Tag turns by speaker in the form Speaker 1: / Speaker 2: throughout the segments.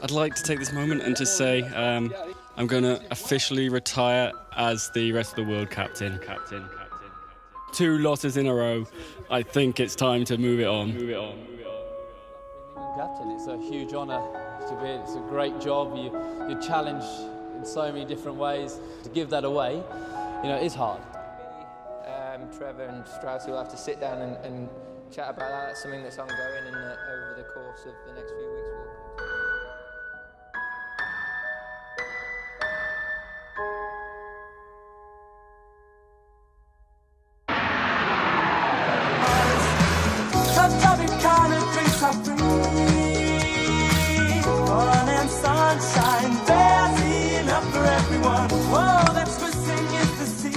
Speaker 1: I'd like to take this moment and just say I'm going to officially retire as the rest of the world captain. 2 losses in a row. I think it's time to move it on.
Speaker 2: Captain, it's a huge honour to be. It's a great job. You're challenged in so many different ways. To give that away, you know, it is hard.
Speaker 3: Trevor and Strauss will have to sit down and chat about that. That's something that's ongoing, and over the course of the next few weeks we'll
Speaker 4: Fun and sunshine, there's enough for everyone. Whoa, that's what sing is the sea.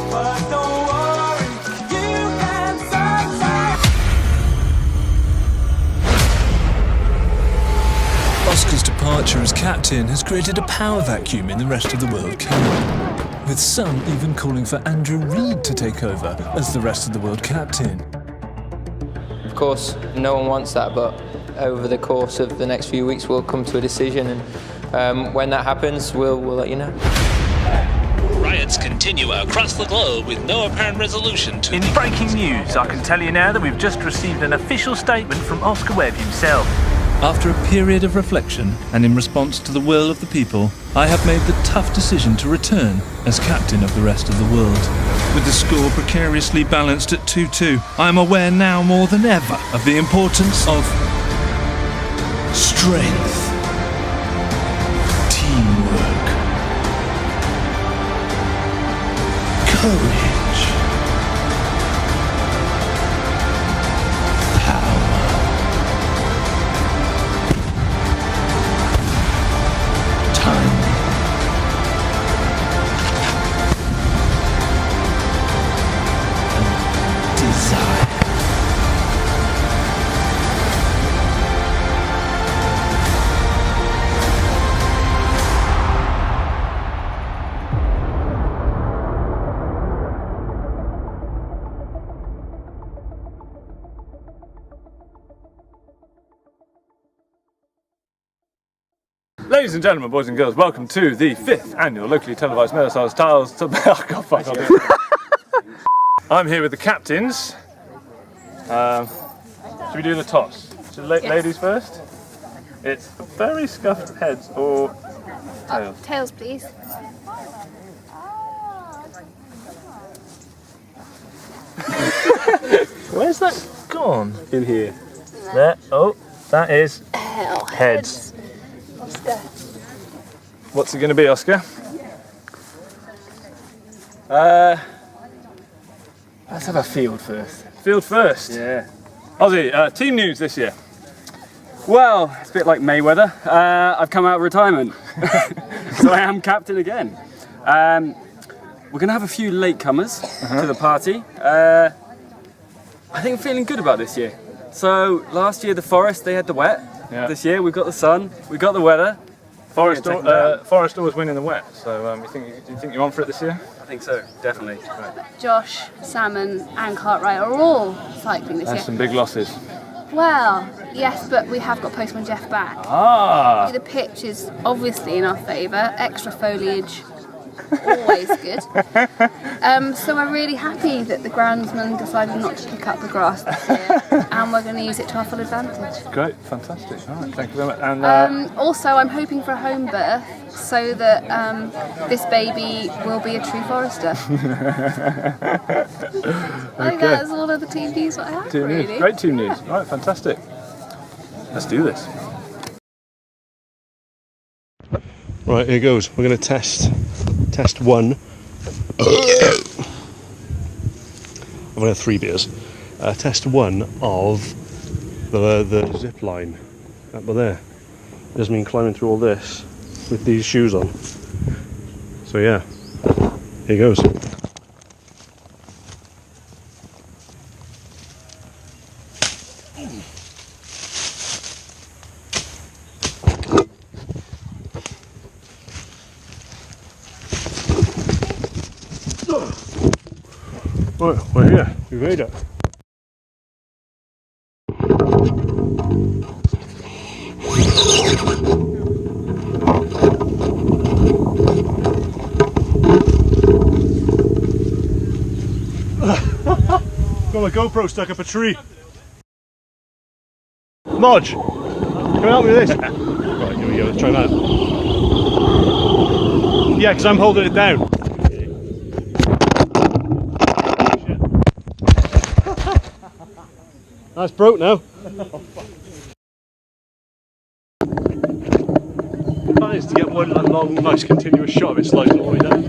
Speaker 4: But don't worry, you can sunshine.
Speaker 5: Oscar's departure as captain has created a power vacuum in the rest of the world camp, with some even calling for Andrew Reid to take over as the rest of the world captain.
Speaker 3: Of course, no one wants that, but over the course of the next few weeks we'll come to a decision, and when that happens we'll let you know.
Speaker 6: Riots continue across the globe with no apparent resolution to...
Speaker 7: In breaking news, I can tell you now that we've just received an official statement from Oscar Webb himself.
Speaker 5: After a period of reflection and in response to the will of the people, I have made the tough decision to return as captain of the rest of the world. With the score precariously balanced at 2-2, I am aware now more than ever of the importance of strength, teamwork, courage, power. Time. And desire.
Speaker 8: Ladies and gentlemen, boys and girls, welcome to the 5th annual locally televised Meadowside Styles. I'm here with the captains. Should we do the toss? Ladies first? It's very scuffed heads or tails?
Speaker 9: Tails, please.
Speaker 8: Where's that gone?
Speaker 1: In here.
Speaker 8: There. Oh, that is
Speaker 9: Hell,
Speaker 8: heads.
Speaker 9: Oscar.
Speaker 8: What's it going to be, Oscar?
Speaker 1: Let's have a field first.
Speaker 8: Field first.
Speaker 1: Yeah.
Speaker 8: Ozzy, team news this year.
Speaker 1: Well, it's a bit like Mayweather. I've come out of retirement, so I am captain again. We're going to have a few latecomers to the party. I think I'm feeling good about this year. So last year the Forest, they had the wet.
Speaker 8: Yeah.
Speaker 1: This year we've got the sun, we've got the weather.
Speaker 8: Forest always win in the wet, so do you think you're on for it this year?
Speaker 1: I think so, definitely.
Speaker 8: Right.
Speaker 9: Josh, Salmon and Cartwright are all cycling this
Speaker 8: That's
Speaker 9: year.
Speaker 8: some big losses.
Speaker 9: Well, yes, but we have got Postman Jeff back.
Speaker 8: Ah!
Speaker 9: The pitch is obviously in our favour. Extra foliage, always good. So we're really happy that the groundsman decided not to pick up the grass this year, and we're going to use it to our full advantage.
Speaker 8: Great, fantastic. All right, thank you very much. And
Speaker 9: Also, I'm hoping for a home birth so that this baby will be a true Forester. I think that's all of the team news I have,
Speaker 8: team
Speaker 9: really.
Speaker 8: news. Great team news. All right, fantastic. Let's do this.
Speaker 10: Right, here goes. We're going to test one. I've only had 3 beers. Test one of the zip line up there. It doesn't mean climbing through all this with these shoes on. So yeah, here goes. Right, we're here. We made it. Got a GoPro stuck up a tree. Modge, can you help me with this? Right, here we go, let's try that. Yeah, because I'm holding it down. That's broke now. That is to get one long, nice, continuous shot of it sliding all the way down.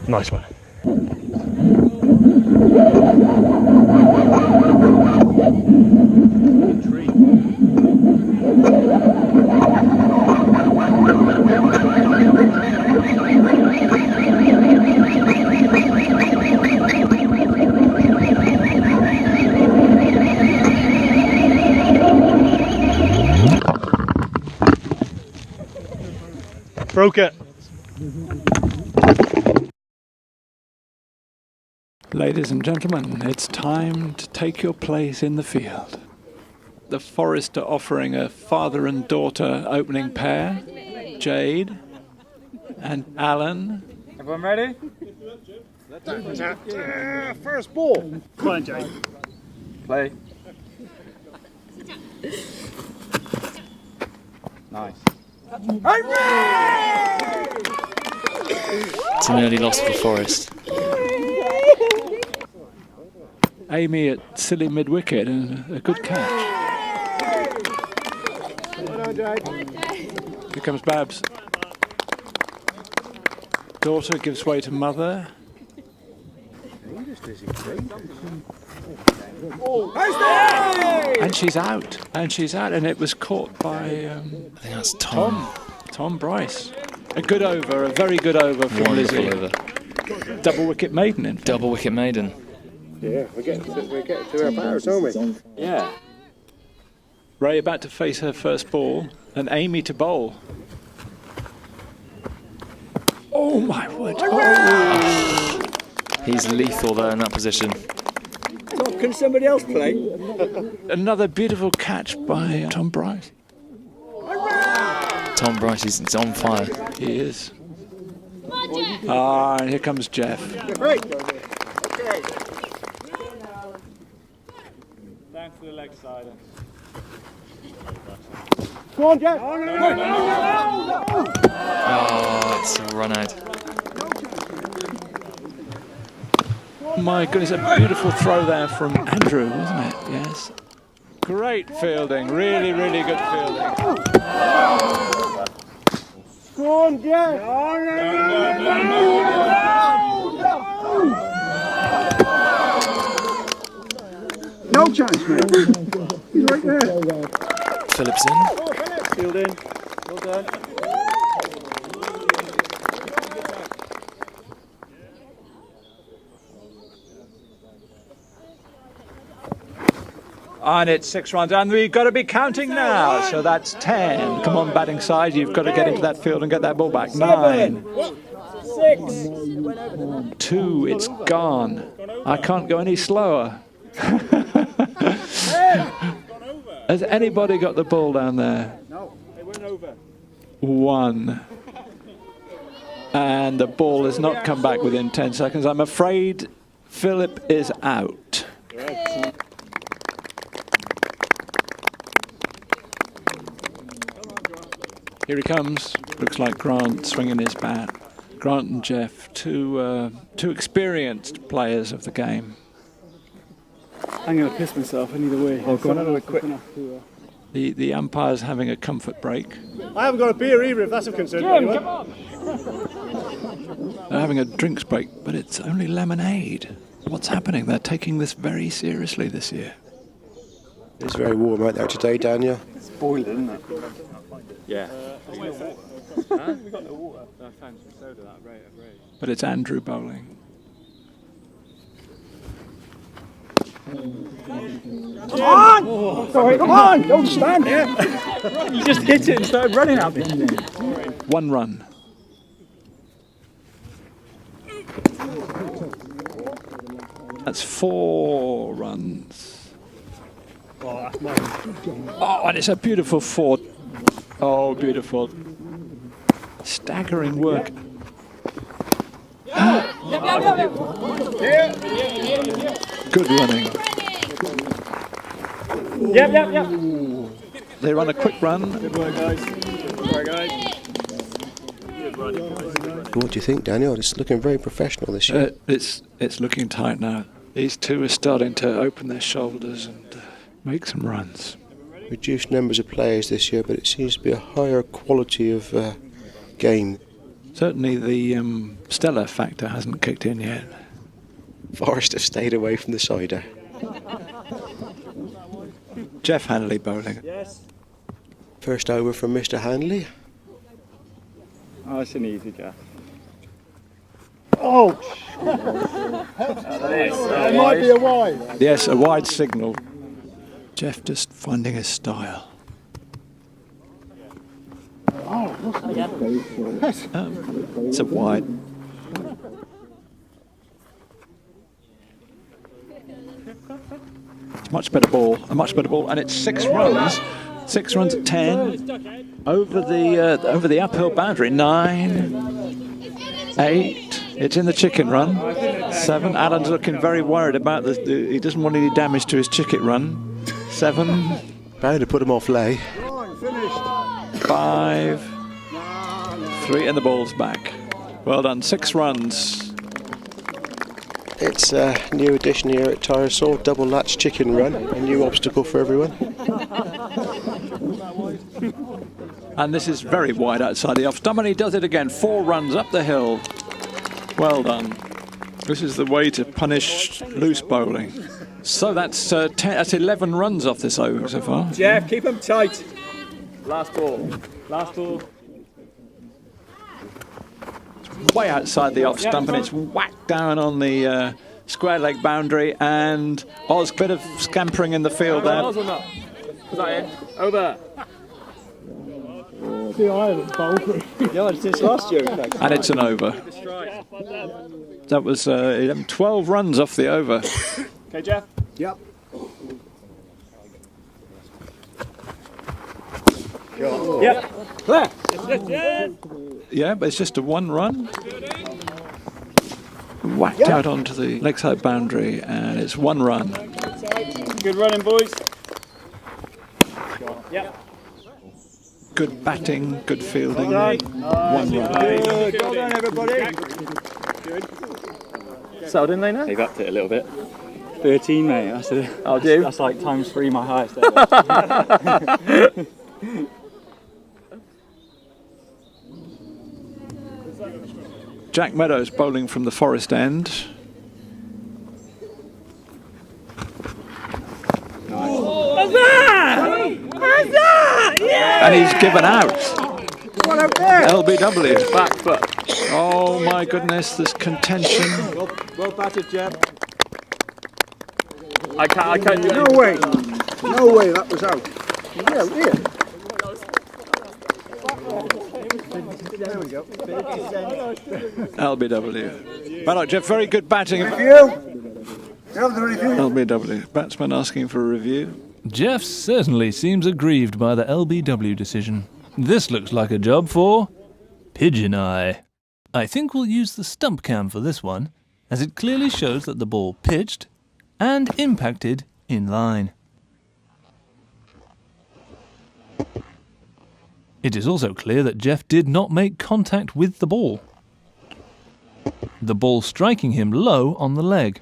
Speaker 10: Nice one. Broke it.
Speaker 11: Ladies and gentlemen, it's time to take your place in the field. The Forest are offering a father and daughter opening pair, Jade and Alan.
Speaker 12: Everyone ready?
Speaker 10: First ball. Come on, Jade.
Speaker 12: Play. Nice.
Speaker 13: It's an early loss for Forest.
Speaker 11: Amy at silly mid-wicket and a good catch. Here comes Babs. Daughter gives way to mother. And she's out. And she's out. And it was caught by
Speaker 13: I think that's Tom.
Speaker 11: Tom Bryce. A good over, a very good over from
Speaker 13: Wonderful
Speaker 11: Lizzie.
Speaker 13: over.
Speaker 11: Double wicket maiden, in fact.
Speaker 13: Double wicket maiden.
Speaker 10: Yeah, we're getting to our powers, aren't we?
Speaker 12: Yeah.
Speaker 11: Ray about to face her first ball, and Amy to bowl. Oh my word! Oh.
Speaker 13: He's lethal there in that position.
Speaker 12: Can somebody else play?
Speaker 11: Another beautiful catch by Tom Bryce.
Speaker 13: Tom Bryce is on fire.
Speaker 11: He is. Ah, and here comes Jeff.
Speaker 10: Right.
Speaker 12: Okay. Down to the leg side.
Speaker 10: Come on, Jeff.
Speaker 13: Oh, it's a run out.
Speaker 11: My goodness, a beautiful throw there from Andrew, wasn't it? Yes. Great fielding, really, really good fielding.
Speaker 10: Come on, Jeff.
Speaker 12: No chance, mate. He's right there.
Speaker 13: Phillips in.
Speaker 12: Field in. Well done.
Speaker 11: And it's 6 runs, and we've got to be counting now. So that's 10. Come on, batting side, you've got to get into that field and get that ball back. 9.
Speaker 12: 6.
Speaker 11: 2, it's gone. I can't go any slower. Has anybody got the ball down there?
Speaker 12: No, they went over.
Speaker 11: 1. And the ball has not come back within 10 seconds. I'm afraid Philip is out. Here he comes. Looks like Grant swinging his bat. Grant and Jeff, two experienced players of the game.
Speaker 12: I'm going to piss myself. I need a wee. Oh, go on, another quick.
Speaker 11: The umpire's having a comfort break.
Speaker 10: I haven't got a beer either, if that's of concern.
Speaker 12: Jim, come on.
Speaker 11: They're having a drinks break, but it's only lemonade. What's happening? They're taking this very seriously this year.
Speaker 14: It's very warm out there today, Daniel.
Speaker 12: It's boiling, isn't it?
Speaker 11: Yeah.
Speaker 12: We got no water. I found some soda that rate.
Speaker 11: But it's Andrew bowling.
Speaker 12: Come on! Sorry, come on! Don't stand there! You just hit it and started running at me.
Speaker 11: 1 run. That's 4 runs.
Speaker 12: Oh, that's mine.
Speaker 11: Oh, and it's a beautiful 4. Oh, beautiful. Staggering work. Good running.
Speaker 12: Yep.
Speaker 11: They run a quick run.
Speaker 12: Good work, guys. Good work, guys.
Speaker 14: What do you think, Daniel? It's looking very professional this year.
Speaker 11: It's looking tight now. These two are starting to open their shoulders and make some runs.
Speaker 14: Reduced numbers of players this year, but it seems to be a higher quality of game.
Speaker 11: Certainly the Stella factor hasn't kicked in yet.
Speaker 14: Forrest have stayed away from the cider.
Speaker 11: Jeff Hanley bowling.
Speaker 12: Yes.
Speaker 14: First over from Mr. Hanley.
Speaker 12: Oh, it's an easy, Jeff. Oh! It might be a wide.
Speaker 11: Yes, a wide signal. Jeff just finding his style. It's a wide. It's a much better ball, and it's 6 runs. 6 runs at 10 over the uphill boundary. 9, 8. It's in the chicken run. 7. Alan's looking very worried about this. He doesn't want any damage to his chicken run. 7.
Speaker 14: Bound to put him off lay.
Speaker 11: 5. 3, and the ball's back. Well done. 6 runs.
Speaker 14: It's a new addition here at Tyrosol, double latch chicken run, a new obstacle for everyone.
Speaker 11: And this is very wide outside the off stump, and he does it again. 4 runs up the hill. Well done. This is the way to punish loose bowling. So that's 11 runs off this over so far.
Speaker 12: Jeff, keep him tight. Last ball. Last ball.
Speaker 11: Way outside the off stump, and it's whacked down on the square leg boundary, and Oz, bit of scampering in the field there.
Speaker 12: Oz or not? Is that it? Over. The Ireland bowl. Yeah, it's this last year.
Speaker 11: And it's an over. That was 12 runs off the over.
Speaker 12: Okay, Jeff? Yep. Yep. Clear.
Speaker 11: Yeah, but it's just a 1 run. Whacked out onto the leg side boundary, and it's 1 run.
Speaker 12: Good running, boys. Yep.
Speaker 11: Good batting, good fielding.
Speaker 12: Well done.
Speaker 11: 1 run.
Speaker 12: Good. Well done, everybody. Good.
Speaker 8: Settled in they now?
Speaker 12: They've upped it a little bit. 13, mate. That's like times 3 my highest ever.
Speaker 11: Jack Meadows bowling from the Forest end. And he's given out. LBW.
Speaker 12: Back foot.
Speaker 11: Oh my goodness, there's contention.
Speaker 12: Well batted, Jeff.
Speaker 8: I can't do it.
Speaker 12: No way, that was out. Yeah, here. There we go.
Speaker 11: LBW. Well, Jeff, very good batting. LBW. Batsman asking for a review.
Speaker 5: Jeff certainly seems aggrieved by the LBW decision. This looks like a job for Pigeon Eye. I think we'll use the stump cam for this one, as it clearly shows that the ball pitched and impacted in line. It is also clear that Jeff did not make contact with the ball. The ball striking him low on the leg.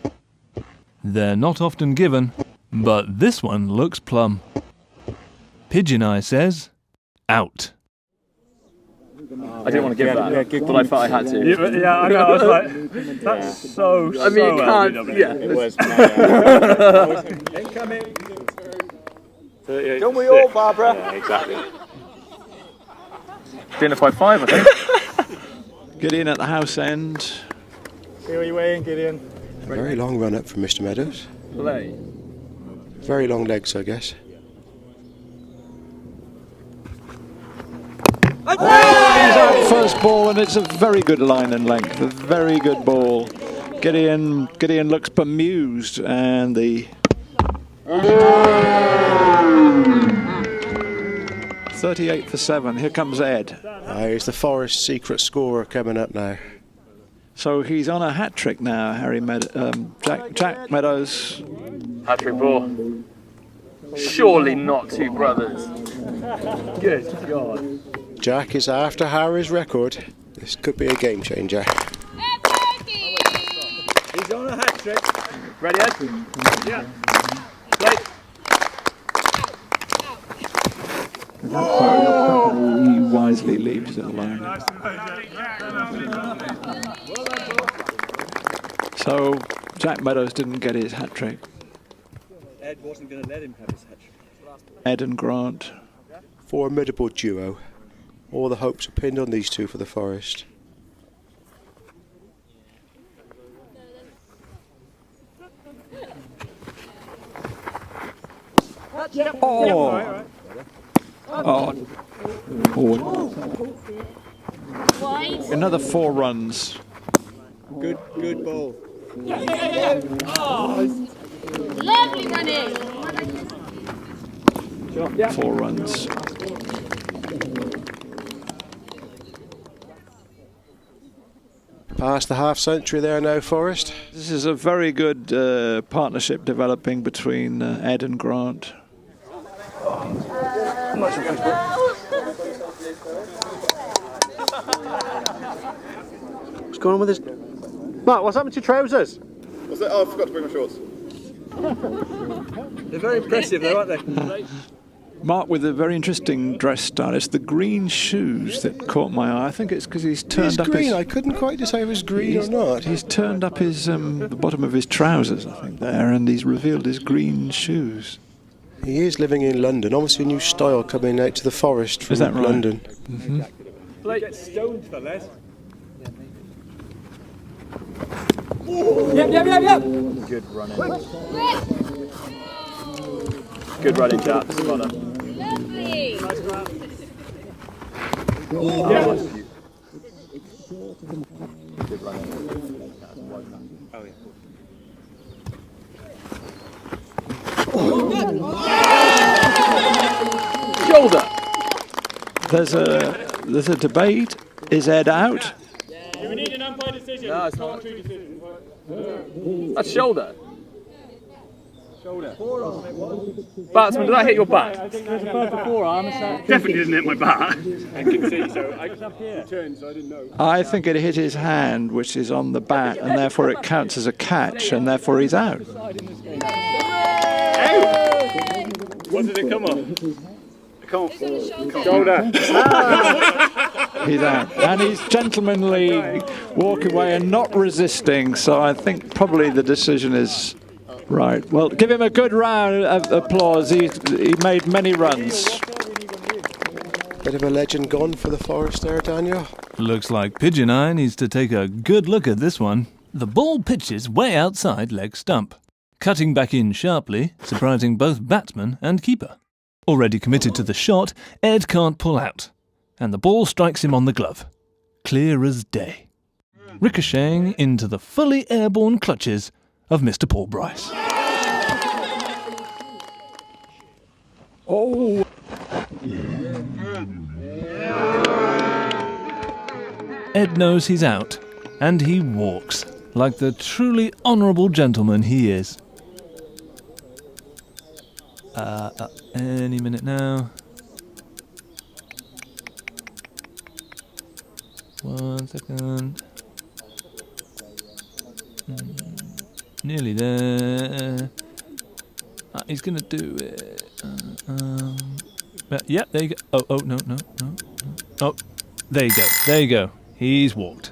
Speaker 5: They're not often given, but this one looks plumb. Pigeon Eye says, out.
Speaker 8: I didn't want to give that, but I felt I had to.
Speaker 12: Yeah, I know. I was like, that's so.
Speaker 8: I mean, you can't. Yeah,
Speaker 12: it was. Incoming.
Speaker 8: Don't we all, Barbara? Yeah, exactly. Dinner 5-5, I think.
Speaker 11: Gideon at the house end.
Speaker 12: See where you weigh in, Gideon.
Speaker 14: A very long run up from Mr. Meadows.
Speaker 8: Play.
Speaker 14: Very long legs, I guess.
Speaker 11: He's out first ball, and it's a very good line and length. A very good ball. Gideon looks bemused, and the 38 for 7. Here comes Ed.
Speaker 14: Here's the Forest secret scorer coming up now.
Speaker 11: So he's on a hat trick now, Jack Meadows.
Speaker 1: Hat trick ball. Surely not two brothers. Good God.
Speaker 14: Jack is after Harry's record. This could be a game changer.
Speaker 12: He's on a hat trick.
Speaker 1: Ready, Ed?
Speaker 12: Yeah.
Speaker 1: Play.
Speaker 11: He wisely leaves it alone. So Jack Meadows didn't get his hat trick.
Speaker 12: Ed wasn't going to let him have his hat trick.
Speaker 11: Ed and Grant.
Speaker 14: Formidable duo. All the hopes are pinned on these two for the Forest.
Speaker 11: Oh! Forward. Another 4 runs.
Speaker 12: Good ball.
Speaker 9: Lovely running.
Speaker 11: 4 runs.
Speaker 14: Past the half century there now, Forest.
Speaker 11: This is a very good partnership developing between Ed and Grant.
Speaker 14: What's going on with this? Mark, what's happened to your trousers?
Speaker 15: What's that? Oh, I forgot to bring my shorts.
Speaker 12: They're very impressive though, aren't they?
Speaker 11: Mark with a very interesting dress style. It's the green shoes that caught my eye. I think it's because he's turned up
Speaker 14: green.
Speaker 11: his...
Speaker 14: I couldn't quite decide if it was green or not.
Speaker 11: He's turned up his the bottom of his trousers, I think, there, and he's revealed his green shoes.
Speaker 14: He is living in London. Obviously a new style coming out to the Forest from
Speaker 11: Is that right?
Speaker 14: London.
Speaker 11: Mm-hmm.
Speaker 12: You get stoned for that.
Speaker 1: Yep. Good running. Good running, chaps. Well done.
Speaker 9: Lovely.
Speaker 1: Good running. Oh, yeah. Shoulder.
Speaker 11: There's a debate. Is Ed out?
Speaker 12: Do we need an umpire decision?
Speaker 1: No, it's not. That's shoulder.
Speaker 12: Shoulder.
Speaker 1: Batsman, did that hit your back?
Speaker 12: I think there's a further forearm.
Speaker 1: Definitely didn't hit my back.
Speaker 12: I can see, so I was up here. Turned, so I didn't know.
Speaker 11: I think it hit his hand, which is on the bat, and therefore it counts as a catch, and therefore he's out.
Speaker 12: What did it come on?
Speaker 1: Shoulder.
Speaker 11: He's out. And he's gentlemanly walking away and not resisting, so I think probably the decision is right. Well, give him a good round of applause. He made many runs.
Speaker 14: Bit of a legend gone for the Forest there, Daniel.
Speaker 5: Looks like Pigeon Eye needs to take a good look at this one. The ball pitches way outside leg stump, cutting back in sharply, surprising both batsman and keeper. Already committed to the shot, Ed can't pull out, and the ball strikes him on the glove. Clear as day. Ricocheting into the fully airborne clutches of Mr. Paul Bryce.
Speaker 11: Oh!
Speaker 5: Ed knows he's out, and he walks, like the truly honourable gentleman he is. Any minute now. 1 second. Nearly there. He's gonna do it. Yeah, there you go. Oh, no. Oh, there you go. He's walked.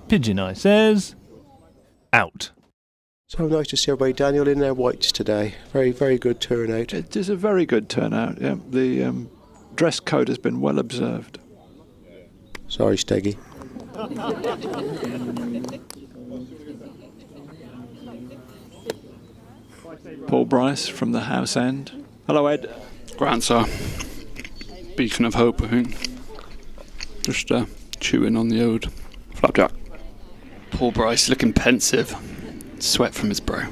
Speaker 5: Pigeon Eye says, out.
Speaker 14: So nice to see everybody, Daniel, in their whites today. Very, very good turnout.
Speaker 11: It is a very good turnout. Yeah. The dress code has been well observed.
Speaker 14: Sorry, Steggy.
Speaker 11: Paul Bryce from the house end. Hello, Ed.
Speaker 16: Grand, sir. Beacon of hope, I think. Just chewing on the old flapjack. Paul Bryce looking pensive. Sweat from his brow.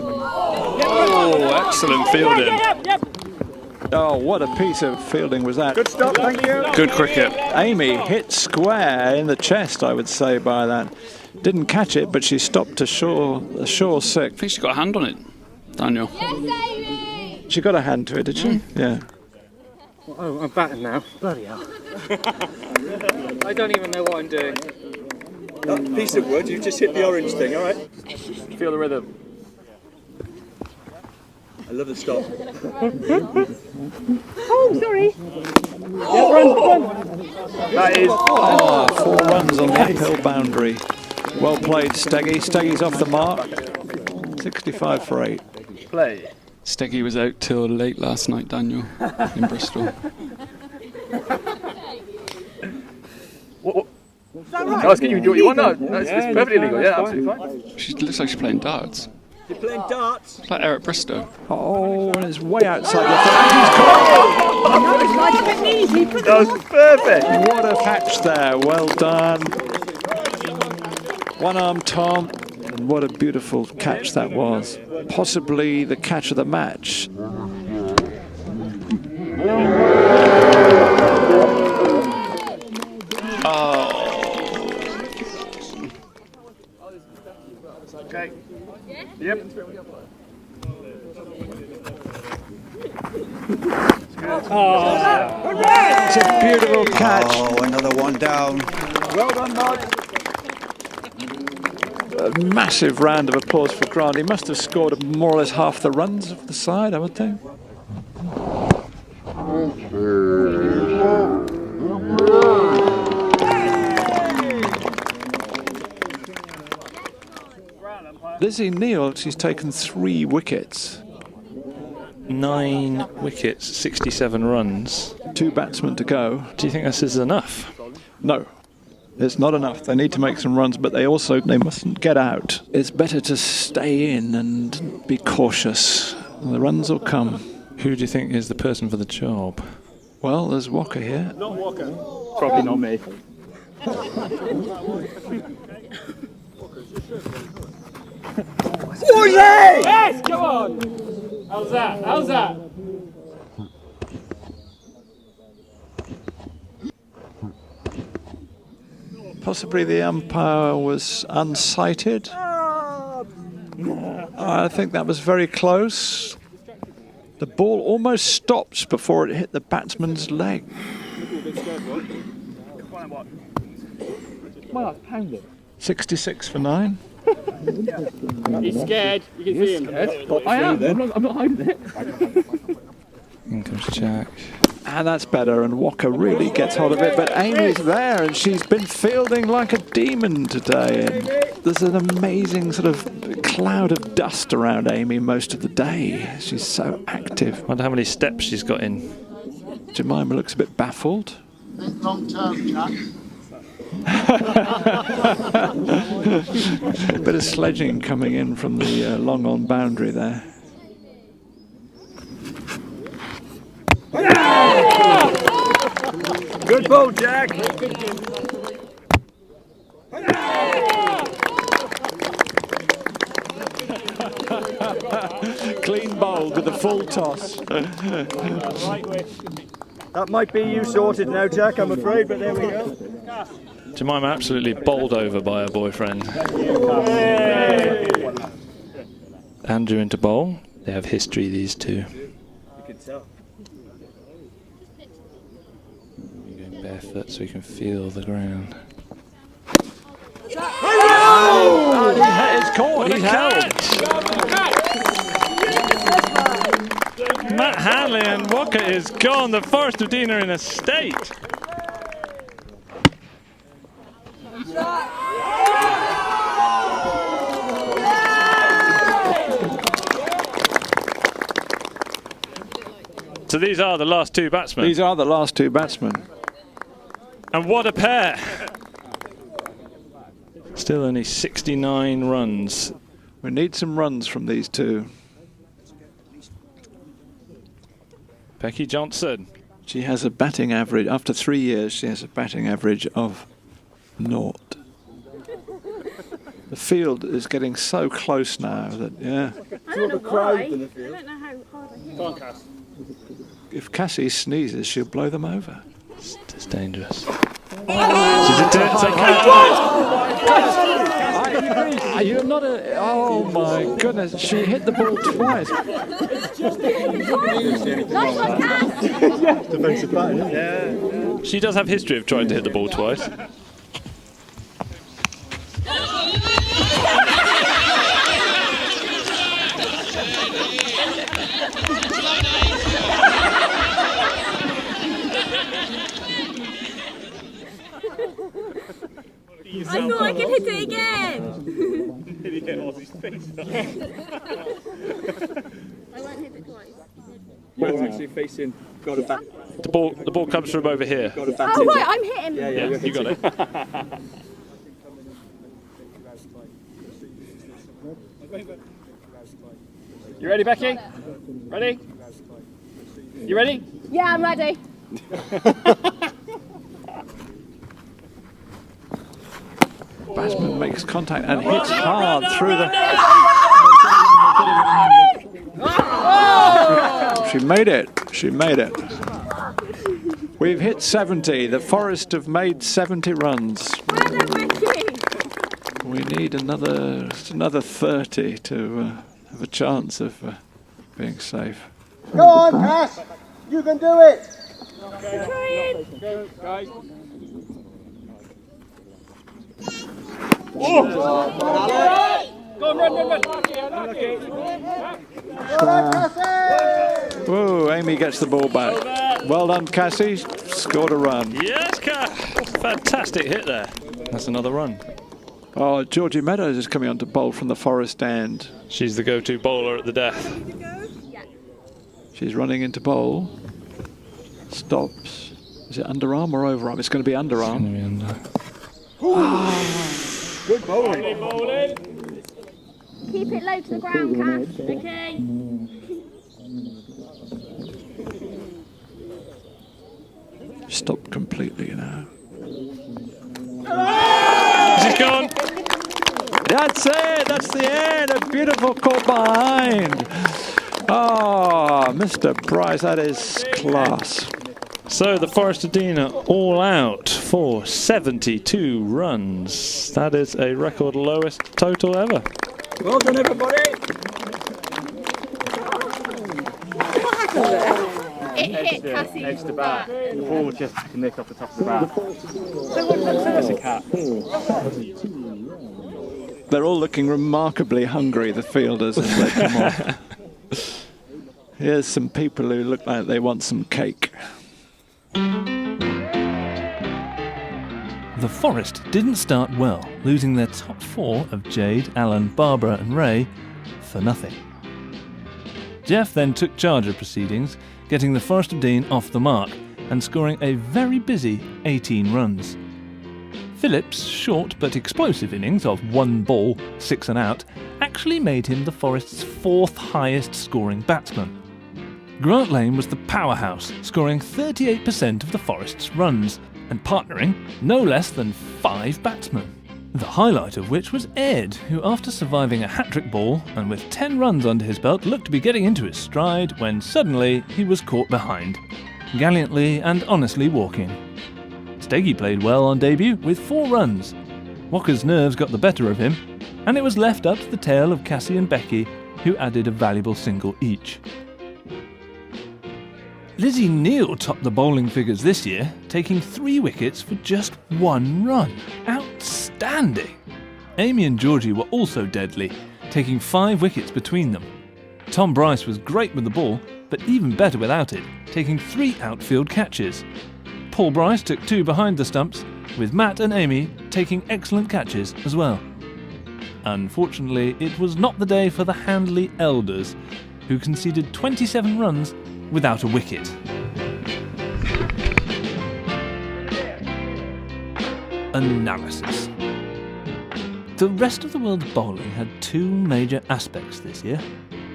Speaker 11: Oh, excellent fielding. Oh, what a piece of fielding was that.
Speaker 12: Good stop, thank you.
Speaker 16: Good cricket.
Speaker 11: Amy hit square in the chest, I would say, by that. Didn't catch it, but she stopped to shore sick.
Speaker 16: I think she got a hand on it, Daniel.
Speaker 11: She got a hand to it, did she? Yeah.
Speaker 12: Oh, I'm batting now. Bloody hell. I don't even know what I'm doing. That piece of wood, you just hit the orange thing, alright?
Speaker 1: Feel the rhythm.
Speaker 12: I love the stop.
Speaker 4: Oh, sorry.
Speaker 12: Yeah, run.
Speaker 1: That is...
Speaker 11: 4 runs on the uphill boundary. Well played, Steggy. Steggy's off the mark. 65 for 8.
Speaker 1: Play.
Speaker 16: Steggy was out till late last night, Daniel, in Bristol.
Speaker 1: I was getting you do what you want. No, it's perfectly legal. Yeah, absolutely fine.
Speaker 16: She looks like she's playing darts.
Speaker 12: You're playing darts?
Speaker 16: It's like Eric Bristow.
Speaker 11: Oh, and it's way outside the thing.
Speaker 1: That was perfect.
Speaker 11: What a catch there. Well done. One arm Tom. And what a beautiful catch that was. Possibly the catch of the match.
Speaker 1: Okay. Yep.
Speaker 11: It's a beautiful catch.
Speaker 17: Oh, another one down.
Speaker 12: Well done, Mark.
Speaker 11: A massive round of applause for Grant. He must have scored more or less half the runs of the side, I would think. Lizzie Neal, she's taken 3 wickets.
Speaker 5: 9 wickets, 67 runs.
Speaker 11: 2 batsmen to go.
Speaker 5: Do you think this is enough?
Speaker 11: No. It's not enough. They need to make some runs, but they mustn't get out. It's better to stay in and be cautious. The runs will come.
Speaker 5: Who do you think is the person for the job?
Speaker 11: Well, there's Walker here.
Speaker 12: Not Walker.
Speaker 1: Probably not me.
Speaker 12: Yes, come on. How's that? How's that?
Speaker 11: Possibly the umpire was unsighted. I think that was very close. The ball almost stops before it hit the batsman's leg.
Speaker 12: Well, pound it.
Speaker 11: 66 for 9.
Speaker 12: He's scared. You can see him. I am. I'm not hiding it.
Speaker 5: In comes Jack.
Speaker 11: And that's better, and Walker really gets hold of it, but Amy's there, and she's been fielding like a demon today. And there's an amazing sort of cloud of dust around Amy most of the day. She's so active.
Speaker 5: Wonder how many steps she's got in.
Speaker 11: Jemima looks a bit baffled.
Speaker 17: Long term, Jack.
Speaker 11: A bit of sledging coming in from the long on boundary there.
Speaker 12: Good ball, Jack.
Speaker 11: Clean bowled with a full toss.
Speaker 12: That might be you sorted now, Jack, I'm afraid, but there we go.
Speaker 5: Jemima absolutely bowled over by her boyfriend. Andrew into bowl. They have history, these two.
Speaker 12: You can tell.
Speaker 5: You're going barefoot so you can feel the ground.
Speaker 11: Oh! It's caught. He's held.
Speaker 5: Matt Hanley and Walker is gone. The Forest of Dean are in a state. So these are the last 2 batsmen.
Speaker 11: These are the last 2 batsmen.
Speaker 5: And what a pair. Still only 69 runs.
Speaker 11: We need some runs from these two.
Speaker 5: Becky Johnson.
Speaker 11: She has a batting average, after 3 years, she has a batting average of 0. The field is getting so close now that, yeah.
Speaker 12: I don't know why. I don't know how hard I hit.
Speaker 8: Go on, Cass.
Speaker 11: If Cassie sneezes, she'll blow them over.
Speaker 5: It's dangerous.
Speaker 11: You're not a... Oh, my goodness. She hit the ball twice.
Speaker 12: Defensive batting.
Speaker 5: Yeah. She does have history of trying to hit the ball twice.
Speaker 12: I thought I could hit it again.
Speaker 8: Did he hit Ozzy's face?
Speaker 12: I won't hit it twice. You're actually facing. Got a bat.
Speaker 5: The ball comes from over here.
Speaker 12: Got a bat.
Speaker 9: Oh right, I'm hitting.
Speaker 5: Yeah, you got it.
Speaker 1: You ready, Becky? Ready? You ready?
Speaker 9: Yeah, I'm ready.
Speaker 11: Batsman makes contact and hits hard through the... She made it. She made it. We've hit 70. The Forest have made 70 runs. We need another 30 to have a chance of being safe.
Speaker 17: Go on, Cass! You can do it!
Speaker 8: Go, guys.
Speaker 17: Oh!
Speaker 8: Go on, run.
Speaker 11: Whoa, Amy gets the ball back. Well done, Cassie. Scored a run.
Speaker 5: Yes, Cass. Fantastic hit there. That's another run.
Speaker 11: Oh, Georgie Meadows is coming on to bowl from the Forest end.
Speaker 5: She's the go-to bowler at the death.
Speaker 11: She's running into bowl. Stops. Is it underarm or overarm? It's going to be underarm.
Speaker 17: Good bowling.
Speaker 9: Keep it low to the ground, Cass. Okay.
Speaker 11: Stopped completely now.
Speaker 5: She's gone.
Speaker 11: That's it. That's the end. A beautiful caught behind. Oh, Mr. Bryce, that is class.
Speaker 5: So the Forest of Dean are all out for 72 runs. That is a record lowest total ever.
Speaker 12: Well done, everybody.
Speaker 9: It hit Cassie's
Speaker 8: Edge to bat. The ball just nicked off the top of the bat.
Speaker 12: That's a cat.
Speaker 11: They're all looking remarkably hungry, the fielders, as they come off. Here's some people who look like they want some cake.
Speaker 5: The Forest didn't start well, losing their top 4 of Jade, Alan, Barbara and Ray for nothing. Jeff then took charge of proceedings, getting the Forest of Dean off the mark and scoring a very busy 18 runs. Phillips' short but explosive innings of 1 ball, 6 and out actually made him the Forest's 4th highest scoring batsman. Grant Lane was the powerhouse, scoring 38% of the Forest's runs and partnering no less than 5 batsmen. The highlight of which was Ed, who after surviving a hat-trick ball and with 10 runs under his belt looked to be getting into his stride when suddenly he was caught behind, gallantly and honestly walking. Steggy played well on debut with 4 runs. Walker's nerves got the better of him, and it was left up to the tale of Cassie and Becky, who added a valuable single each. Lizzie Neal topped the bowling figures this year, taking 3 wickets for just 1 run. Outstanding! Amy and Georgie were also deadly, taking 5 wickets between them. Tom Bryce was great with the ball, but even better without it, taking 3 outfield catches. Paul Bryce took 2 behind the stumps, with Matt and Amy taking excellent catches as well. Unfortunately, it was not the day for the Handley Elders, who conceded 27 runs without a wicket. Analysis. The rest of the world's bowling had two major aspects this year.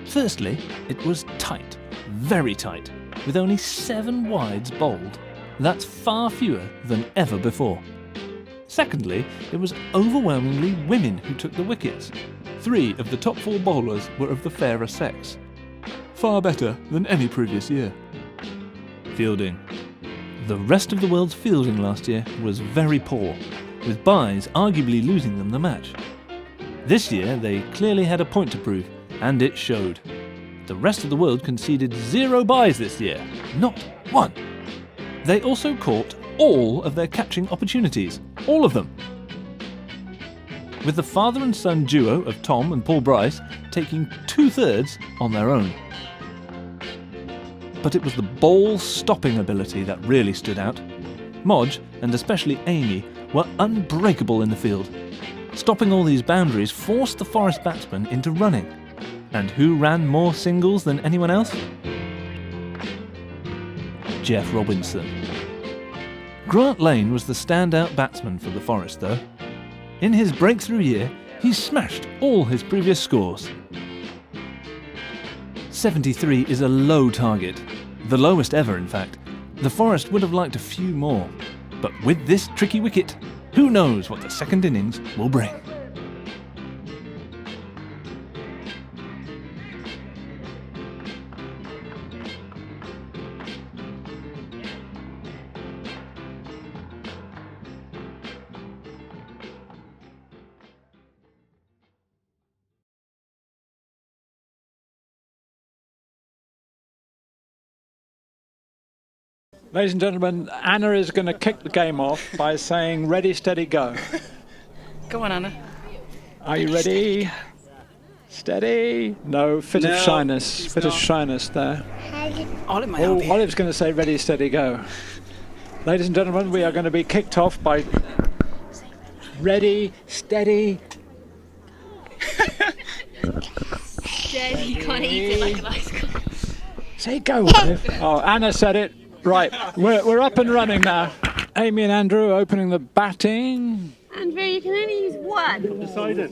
Speaker 5: Firstly, it was tight, very tight, with only 7 wides bowled. That's far fewer than ever before. Secondly, it was overwhelmingly women who took the wickets. 3 of the top 4 bowlers were of the fairer sex. Far better than any previous year. Fielding. The rest of the world's fielding last year was very poor, with byes arguably losing them the match. This year they clearly had a point to prove, and it showed. The rest of the world conceded 0 byes this year, not 1. They also caught all of their catching opportunities, all of them. With the father and son duo of Tom and Paul Bryce taking 2/3 on their own. But it was the ball stopping ability that really stood out. Modge, and especially Amy, were unbreakable in the field. Stopping all these boundaries forced the Forest batsmen into running. And who ran more singles than anyone else? Jeff Robinson. Grant Lane was the standout batsman for the Forest though. In his breakthrough year, he smashed all his previous scores. 73 is a low target, the lowest ever in fact. The Forest would have liked a few more, but with this tricky wicket, who knows what the second innings will bring.
Speaker 11: Ladies and gentlemen, Anna is going to kick the game off by saying, ready, steady, go.
Speaker 18: Go on, Anna.
Speaker 11: Are you ready? Steady. No, fit of shyness. Fit of shyness there.
Speaker 18: Olive might help you.
Speaker 11: Olive's going to say, ready, steady, go. Ladies and gentlemen, we are going to be kicked off by ready, steady.
Speaker 19: Steady, you can't eat it like a bicycle.
Speaker 11: Say go, Olive. Oh, Anna said it. Right, we're up and running now. Amy and Andrew opening the batting.
Speaker 19: Andrew, you can only use one.
Speaker 10: Decided.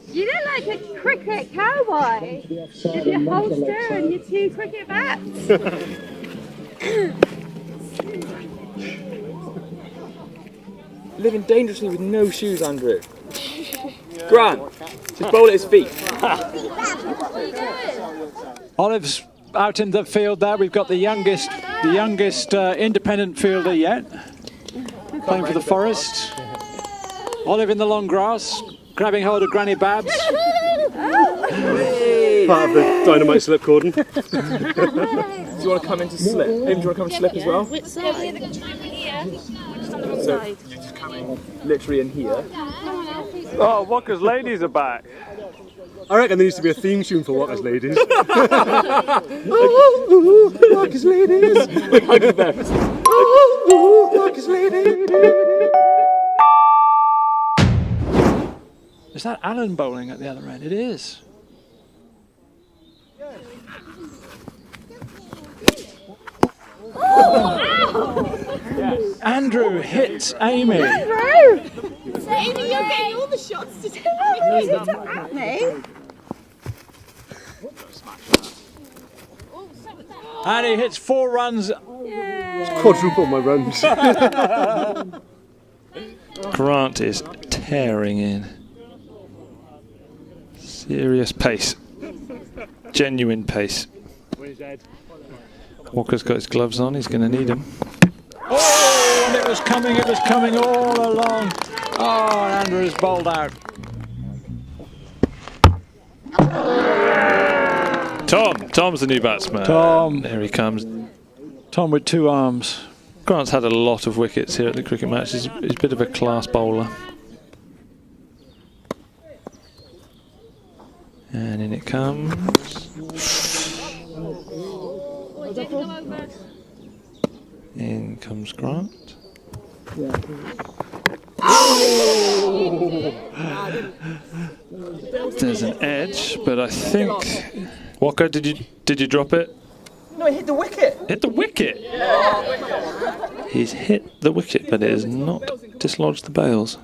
Speaker 19: You look like a cricket cowboy with your holster and your 2 cricket bats.
Speaker 12: Living dangerously with no shoes, Andrew. Grant, just bowl at his feet.
Speaker 19: What are you doing?
Speaker 11: Olive's out in the field there. We've got the youngest independent fielder yet, playing for the Forest. Olive in the long grass, grabbing hold of Granny Babs.
Speaker 10: Part of the dynamite slip cordon.
Speaker 12: Do you want to come into slip? Amy, do you want to come into slip as well?
Speaker 19: Which side?
Speaker 12: So you're just coming literally in here.
Speaker 8: Oh, Walker's Ladies are back.
Speaker 10: I reckon there needs to be a theme tune for Walker's Ladies.
Speaker 12: Walker's Ladies. Walker's Ladies.
Speaker 11: Is that Alan bowling at the other end? It is. Andrew hits Amy.
Speaker 19: Andrew! Amy, you're getting all the shots today. At me.
Speaker 11: And he hits 4 runs.
Speaker 10: It's quadruple my runs.
Speaker 5: Grant is tearing in. Serious pace. Genuine pace. Walker's got his gloves on, he's going to need them.
Speaker 11: Oh, and it was coming all along. Oh, and Andrew is bowled out.
Speaker 5: Tom's the new batsman.
Speaker 11: Tom.
Speaker 5: There he comes.
Speaker 11: Tom with 2 arms.
Speaker 5: Grant's had a lot of wickets here at the cricket match. He's a bit of a class bowler. And in it comes. In comes Grant. There's an edge, but I think Walker, did you drop it?
Speaker 12: No, it hit the wicket.
Speaker 5: Hit the wicket. He's hit the wicket, but it has not dislodged the bails.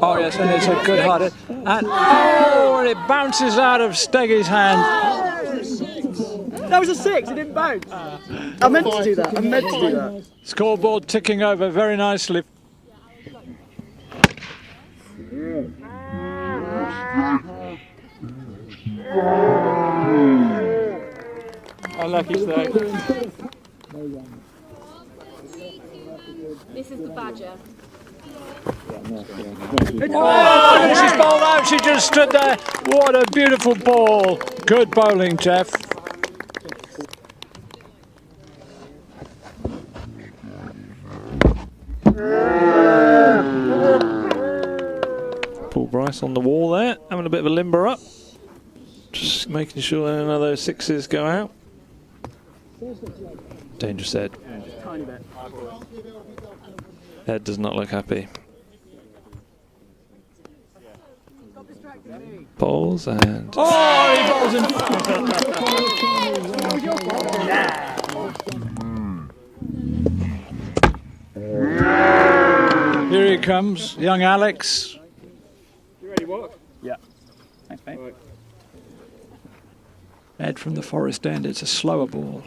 Speaker 11: Oh yes, and it's a good hearted. And oh, it bounces out of Steggy's hand.
Speaker 12: That was a 6, it didn't bounce. I meant to do that, I meant to do that.
Speaker 11: Scoreboard ticking over very nicely.
Speaker 12: Unlucky Steg.
Speaker 9: This is the badger.
Speaker 11: Oh, she's bowled out. She just stood there. What a beautiful ball. Good bowling, Jeff.
Speaker 5: Paul Bryce on the wall there, having a bit of a limber up. Just making sure none of those sixes go out. Dangerous Ed.
Speaker 12: Tiny bit.
Speaker 5: Ed does not look happy. Bowls and...
Speaker 11: Oh, he bowls in. Here he comes, young Alex.
Speaker 12: You ready, Walk?
Speaker 8: Yeah. Thanks, mate.
Speaker 12: Right.
Speaker 11: Ed from the Forest End. It's a slower ball.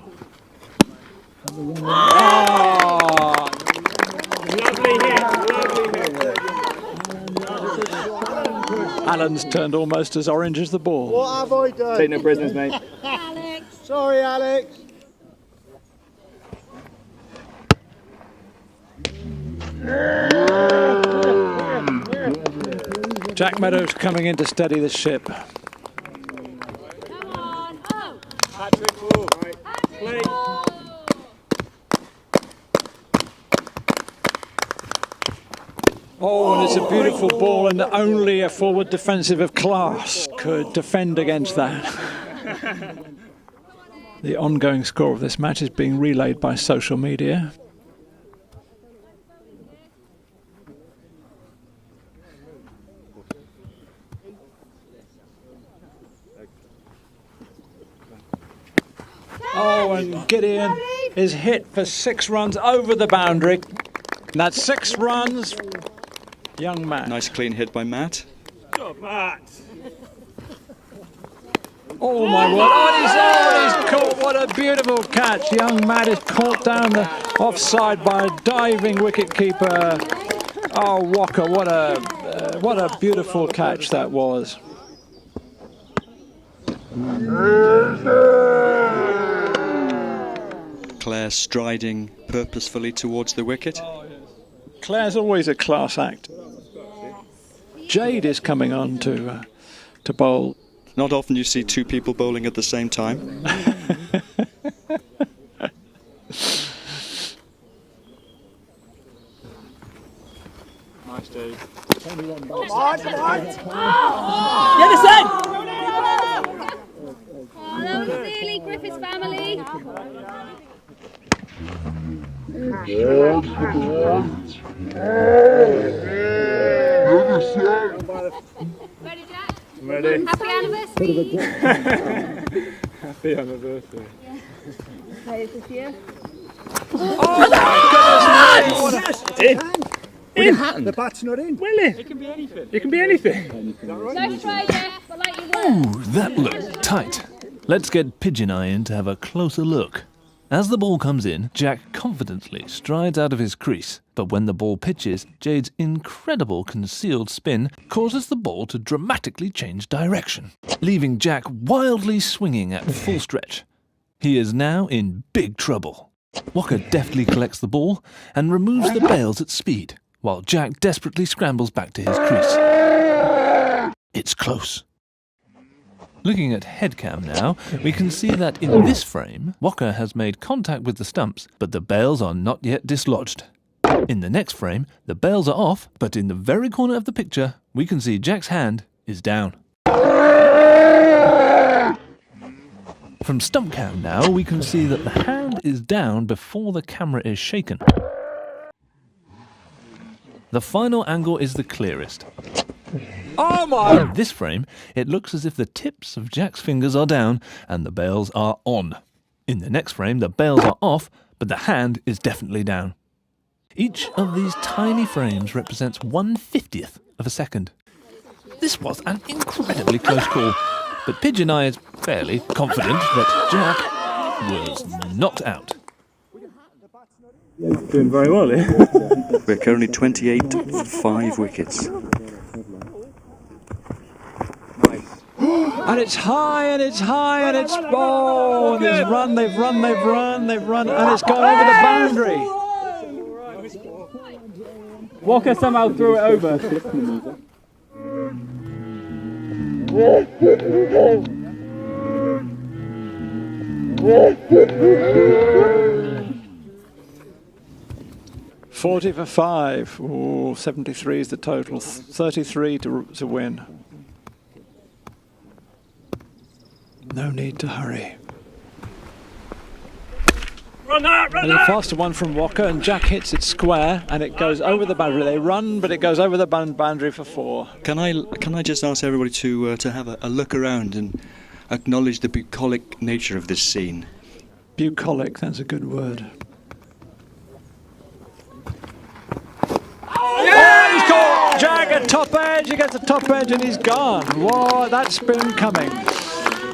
Speaker 11: Oh.
Speaker 12: Lovely hit, lovely hit.
Speaker 11: Alan's turned almost as orange as the ball.
Speaker 17: What have I done?
Speaker 8: Take no prisoners, mate.
Speaker 17: Alex. Sorry, Alex.
Speaker 11: Jack Meadows coming in to steady the ship.
Speaker 12: Hat-trick ball. Right. Play.
Speaker 11: Oh, and it's a beautiful ball, and only a forward defensive of class could defend against that. The ongoing score of this match is being relayed by social media. Oh, and Gideon is hit for 6 runs over the boundary. And that's 6 runs. Young Matt.
Speaker 20: Nice clean hit by Matt.
Speaker 12: Good, Matt.
Speaker 11: Oh my word. Oh, he's caught. What a beautiful catch. Young Matt is caught down the offside by a diving wicketkeeper. Oh, Walker, what a beautiful catch that was.
Speaker 20: Claire striding purposefully towards the wicket.
Speaker 11: Claire's always a class act. Jade is coming on to bowl.
Speaker 20: Not often you see 2 people bowling at the same time.
Speaker 12: Nice, Jade.
Speaker 17: Come on, come on.
Speaker 12: Get us in!
Speaker 9: Oh, that was nearly Griffiths family. Ready, Jack?
Speaker 12: I'm ready.
Speaker 9: Happy anniversary.
Speaker 12: Happy anniversary.
Speaker 9: Ready this year?
Speaker 12: In!
Speaker 17: The bat's not in.
Speaker 12: Will it? It can be anything. It can be anything.
Speaker 9: Nice try, Jeff, but like you
Speaker 5: Ooh, that looked tight. Let's get Pigeon Eye in to have a closer look. As the ball comes in, Jack confidently strides out of his crease, but when the ball pitches, Jade's incredible concealed spin causes the ball to dramatically change direction, leaving Jack wildly swinging at full stretch. He is now in big trouble. Walker deftly collects the ball and removes the bails at speed, while Jack desperately scrambles back to his crease. It's close. Looking at headcam now, we can see that in this frame, Walker has made contact with the stumps, but the bails are not yet dislodged. In the next frame, the bails are off, but in the very corner of the picture, we can see Jack's hand is down. From stump cam now, we can see that the hand is down before the camera is shaken. The final angle is the clearest.
Speaker 11: Oh my!
Speaker 5: In this frame, it looks as if the tips of Jack's fingers are down and the bails are on. In the next frame, the bails are off, but the hand is definitely down. Each of these tiny frames represents 1/50th of a second. This was an incredibly close call, but Pigeon Eye is fairly confident that Jack was knocked out.
Speaker 8: Doing very well here.
Speaker 20: We're currently 28 for 5 wickets.
Speaker 11: And it's high, and it's high, and it's... Oh, and they've run, and it's gone over the boundary.
Speaker 1: Walker somehow threw it over.
Speaker 11: 40 for 5. Oh, 73 is the total. 33 to win. No need to hurry.
Speaker 8: Run that, run
Speaker 11: And a faster one from Walker, and Jack hits it square, and it goes over the boundary. They run, but it goes over the boundary for 4.
Speaker 20: Can I just ask everybody to have a look around and acknowledge the bucolic nature of this scene?
Speaker 11: Bucolic, that's a good word. Oh, he's caught Jack at top edge. He gets a top edge and he's gone. Whoa, that's been coming.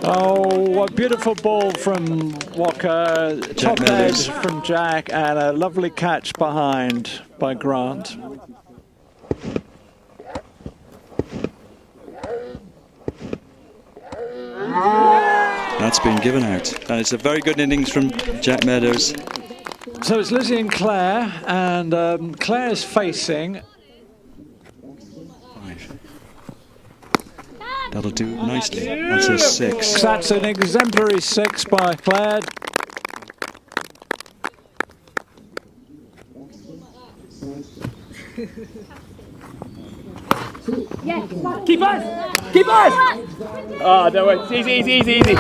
Speaker 11: Oh, a beautiful ball from Walker, top edge from Jack, and a lovely catch behind by Grant.
Speaker 20: That's been given out. And it's a very good innings from Jack Meadows.
Speaker 11: So it's Lizzie and Claire, and Claire's facing.
Speaker 20: That'll do nicely. That's a 6.
Speaker 11: That's an exemplary 6 by Claire.
Speaker 8: Keep us! Keep us! Oh, no, it's easy.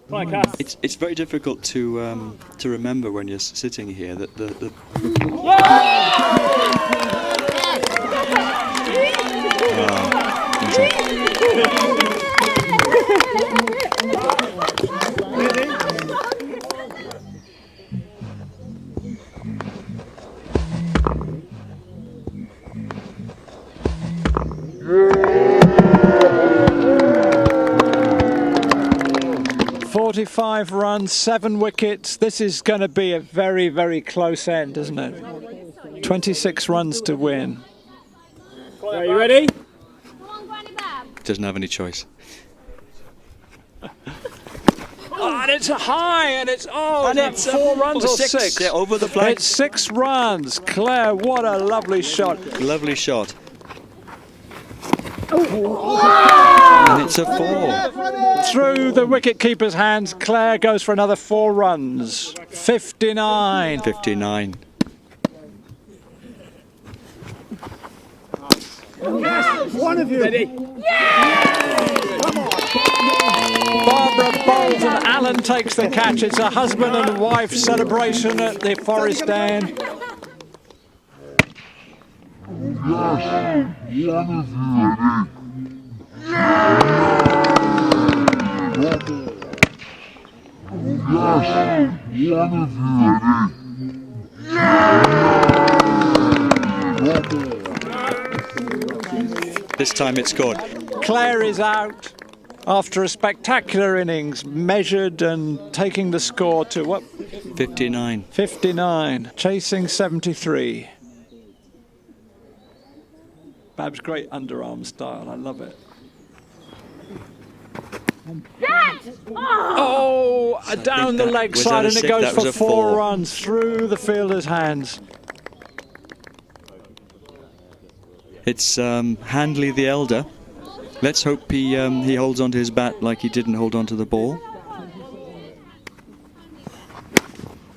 Speaker 8: Come on, Cass.
Speaker 20: It's very difficult to remember when you're sitting here that the
Speaker 11: .45 runs, 7 wickets. This is going to be a very, very close end, isn't it? 26 runs to win.
Speaker 8: Are you ready?
Speaker 20: doesn't have any choice.
Speaker 11: Oh, and it's a high, and it's it's 4 runs or 6.
Speaker 20: Yeah, over the flag.
Speaker 11: It's 6 runs. Claire, what a lovely shot.
Speaker 20: Lovely shot. And it's a 4.
Speaker 11: Through the wicket-keeper's hands, Claire goes for another 4 runs. 59.
Speaker 20: 59.
Speaker 17: One of you.
Speaker 8: Ready?
Speaker 11: Barbara bowls and Alan takes the catch. It's a husband and wife celebration at the Forest End.
Speaker 20: This time it's good.
Speaker 11: Claire is out after a spectacular innings, measured and taking the score to what?
Speaker 20: 59.
Speaker 11: 59, chasing 73. Bab's great underarm style, I love it. Oh, down the leg side, and it goes for 4 runs through the fielder's hands.
Speaker 20: It's Handley the elder. Let's hope he holds onto his bat like he didn't hold onto the ball.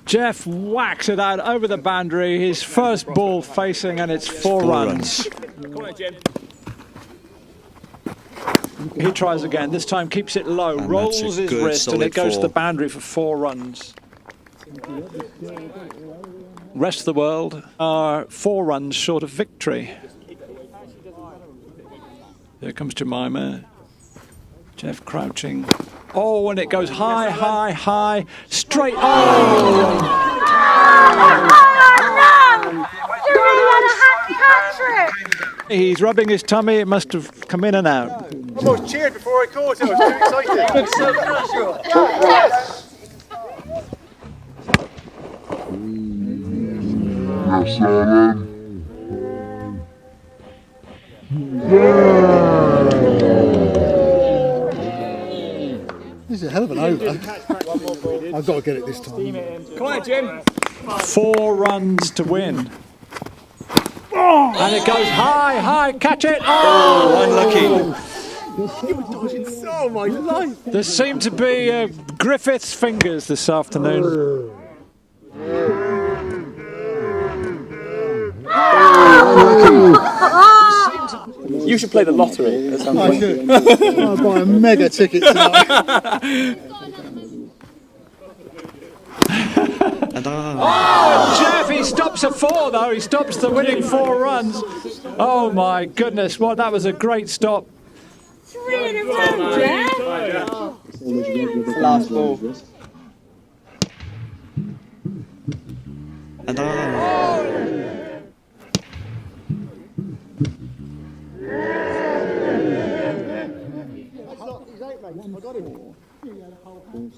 Speaker 11: Jeff whacks it out over the boundary. His first ball facing, and it's 4 runs.
Speaker 8: Come on, Jim.
Speaker 11: He tries again. This time keeps it low,
Speaker 20: And
Speaker 11: rolls
Speaker 20: that's a
Speaker 11: his
Speaker 20: good,
Speaker 11: wrist, and
Speaker 20: solid
Speaker 11: it goes to
Speaker 20: 4.
Speaker 11: the boundary for 4 runs. Rest of the world are 4 runs short of victory. Here comes Jemima. Jeff crouching. Oh, and it goes high, high, high, straight. Oh! He's rubbing his tummy. It must have come in and out.
Speaker 12: I almost cheered before I caught it. I was too excited.
Speaker 17: This is a hell of an over. I've got to get it this time.
Speaker 8: Come on, Jim.
Speaker 11: 4 runs to win. And it goes high, catch it! Oh,
Speaker 20: unlucky.
Speaker 12: You were dodging so my life.
Speaker 11: There seemed to be Griffith's fingers this afternoon.
Speaker 8: You should play the lottery at some
Speaker 17: I
Speaker 8: point.
Speaker 17: should. I'll buy a mega ticket tonight.
Speaker 11: Oh, Jeff, he stops at 4 though. He stops the winning 4 runs. Oh my goodness, what that was a great stop.
Speaker 19: 3 in a row, Jeff.
Speaker 8: Last ball.
Speaker 20: And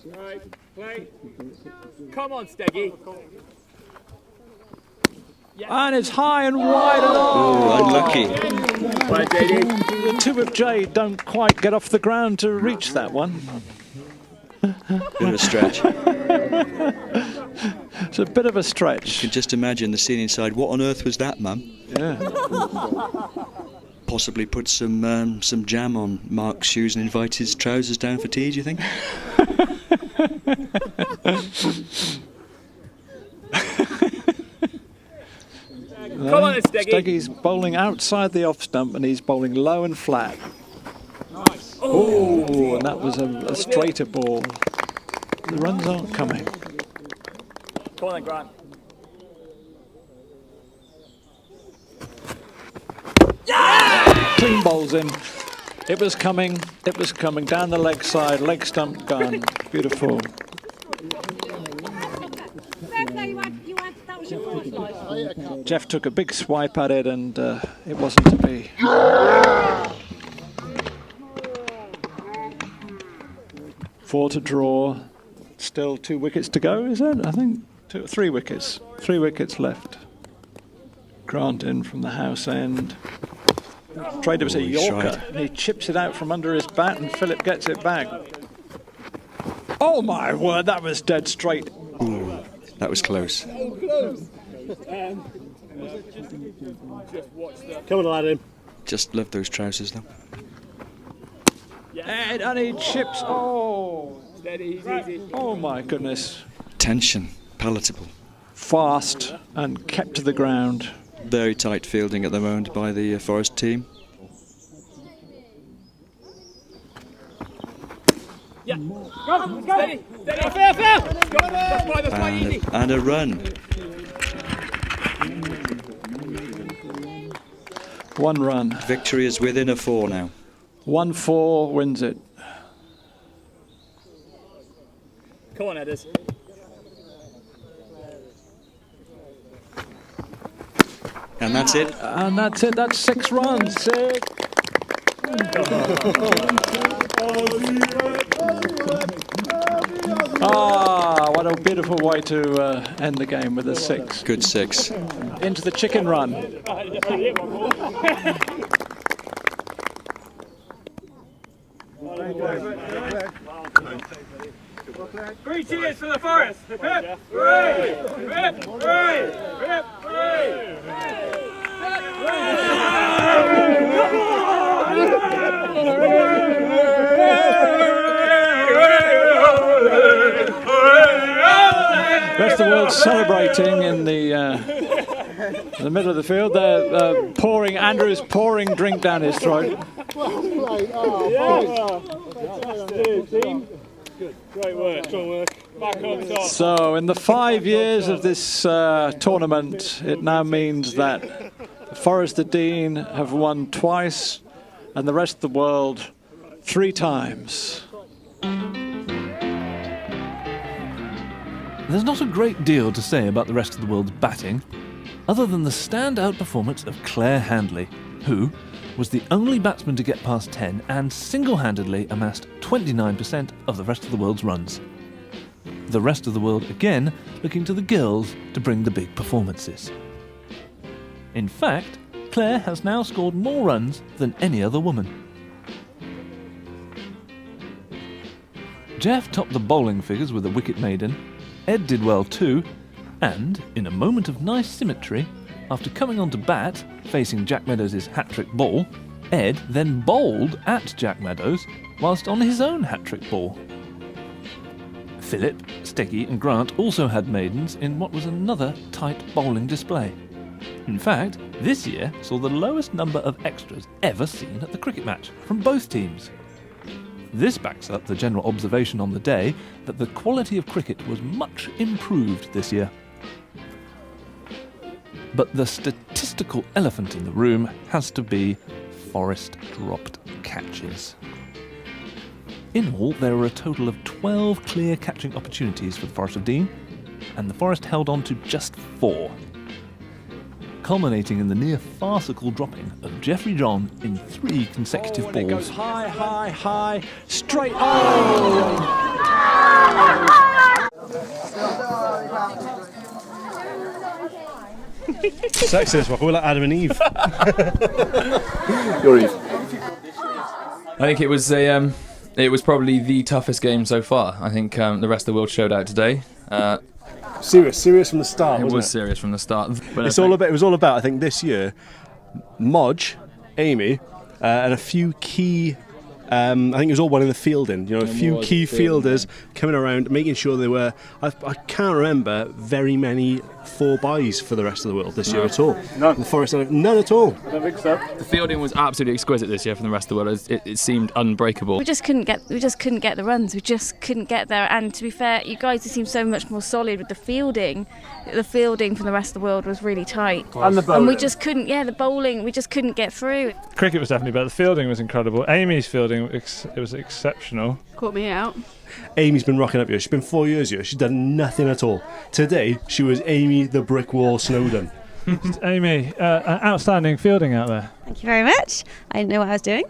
Speaker 8: Right, play. Come on, Steggy.
Speaker 11: And it's high and wide and
Speaker 20: unlucky.
Speaker 8: Right, JD.
Speaker 11: The 2 of Jade don't quite get off the ground to reach that one.
Speaker 20: Bit of a stretch.
Speaker 11: It's a bit of a stretch.
Speaker 20: You can just imagine the scene inside. What on earth was that, Mum?
Speaker 11: Yeah.
Speaker 20: Possibly put some jam on Mark's shoes and invite his trousers down for tea, do you think?
Speaker 8: Come on, Steggy.
Speaker 11: Steggy's bowling outside the off stump and he's bowling low and flat. Nice. Oh, and that was a straighter ball. The runs aren't coming.
Speaker 8: Come on then, Grant.
Speaker 11: Clean bowls in. It was coming down the leg side, leg stump gone. Beautiful. Jeff took a big swipe at it and it wasn't to be. 4 to draw. Still 2 wickets to go, is it? I think 3 wickets. 3 wickets left. Grant in from the house end. Trader was a Yorker, and he chips it out from under his bat, and Philip gets it back. Oh my word, that was dead straight.
Speaker 20: Ooh, that was close.
Speaker 10: Come on, lad, in.
Speaker 20: Just love those trousers, though.
Speaker 11: And he chips. Oh, oh my goodness.
Speaker 20: Tension, palatable.
Speaker 11: Fast and kept to the ground.
Speaker 20: Very tight fielding at the moment by the Forest team.
Speaker 8: Yeah. Go, steady. Fair. That's quite easy.
Speaker 20: And a run.
Speaker 11: 1 run.
Speaker 20: Victory is within a 4 now.
Speaker 11: 1-4 wins it.
Speaker 8: Come on, Edders.
Speaker 20: And that's it.
Speaker 11: And that's it. That's 6 runs. 6. Ah, what a beautiful way to end the game with a 6.
Speaker 20: Good 6.
Speaker 11: Into the chicken run.
Speaker 8: 3 cheers for the Forest. Hip, hooray! Hip, hooray! Hip, hooray!
Speaker 11: The rest of the world celebrating in the middle of the field. They're pouring. Andrew's pouring drink down his throat.
Speaker 8: Good. Great work. Back on top.
Speaker 11: So, in the 5 years of this tournament, it now means that Forest the Dean have won twice, and the rest of the world 3 times.
Speaker 5: There's not a great deal to say about the rest of the world's batting. other than the standout performance of Claire Handley, who was the only batsman to get past 10 and single-handedly amassed 29% of the rest of the world's runs. The rest of the world again looking to the girls to bring the big performances. In fact, Claire has now scored more runs than any other woman. Jeff topped the bowling figures with a wicket maiden, Ed did well too, and, in a moment of nice symmetry, after coming on to bat, facing Jack Meadows' hat-trick ball, Ed then bowled at Jack Meadows whilst on his own hat-trick ball. Philip, Steggy and Grant also had maidens in what was another tight bowling display. In fact, this year saw the lowest number of extras ever seen at the cricket match from both teams. This backs up the general observation on the day that the quality of cricket was much improved this year. But the statistical elephant in the room has to be Forest dropped catches. In all, there were a total of 12 clear catching opportunities for the Forest of Dean, and the Forest held on to just 4, culminating in the near farcical dropping of Jeffrey John in 3 consecutive balls.
Speaker 11: It goes high, high, high, straight.
Speaker 10: Sexist, we're like Adam and Eve.
Speaker 15: You're Eve.
Speaker 13: I think it was probably the toughest game so far. I think the rest of the world showed out today.
Speaker 10: Serious from the start.
Speaker 13: It
Speaker 10: wasn't
Speaker 13: was serious from the start. But
Speaker 10: It was all about. I think this year, Modge, Amy, and a few key. I think it was all one in the fielding. You know, a few key fielders coming around, making sure they were. I can't remember very many 4-byes for the rest of the world this year at all.
Speaker 8: None.
Speaker 10: The Forest, none at all.
Speaker 8: I don't think so.
Speaker 13: The fielding was absolutely exquisite this year from the rest of the world. It seemed unbreakable.
Speaker 19: We just couldn't get the runs. We just couldn't get there. And to be fair, you guys seem so much more solid with the fielding. The fielding from the rest of the world was really tight.
Speaker 8: And the bowling.
Speaker 19: And we just couldn't. Yeah, the bowling. We just couldn't get through.
Speaker 8: Cricket was definitely better. The fielding was incredible. Amy's fielding, it was exceptional.
Speaker 9: Caught me out.
Speaker 10: Amy's been rocking up here. She's been 4 years here. She's done nothing at all. Today, she was Amy the Brick Wall Snowden.
Speaker 8: Amy, outstanding fielding out there.
Speaker 21: Thank you very much. I didn't know what I was doing,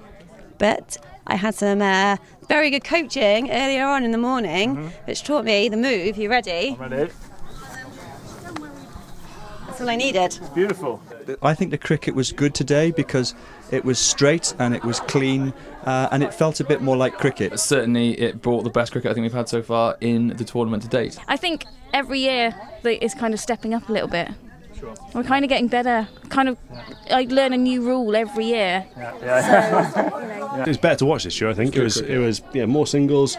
Speaker 21: but I had some very good coaching earlier on in the morning, which taught me the move. You ready?
Speaker 8: I'm ready.
Speaker 21: That's all I needed.
Speaker 8: It's beautiful.
Speaker 20: I think the cricket was good today because it was straight and it was clean and it felt a bit more like cricket.
Speaker 13: Certainly it brought the best cricket I think we've had so far in the tournament to date.
Speaker 19: I think every year it's kind of stepping up a little bit. Sure. We're kind of getting better. I learn a new rule every year.
Speaker 10: Yeah. It was better to watch this year, I think. It was more singles,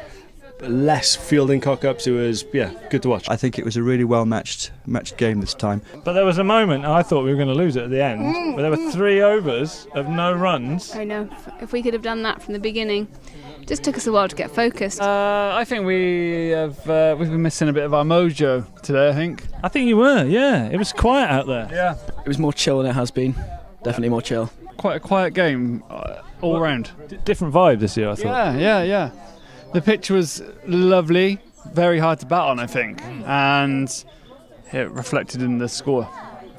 Speaker 10: less fielding cock-ups. It was good to watch.
Speaker 20: I think it was a really well matched game this time.
Speaker 8: But there was a moment I thought we were going to lose it at the end, but there were 3 overs of no runs.
Speaker 9: I know. If we could have done that from the beginning, it just took us a while to get focused.
Speaker 22: I think we've been missing a bit of our mojo today.
Speaker 8: I think you were. Yeah, it was quiet out there.
Speaker 22: Yeah, it was more chill than it has been. Definitely more chill. Quite a quiet game all round.
Speaker 8: Different vibe this year, I thought.
Speaker 22: Yeah. The pitch was lovely, very hard to bat on, I think, and it reflected in the score.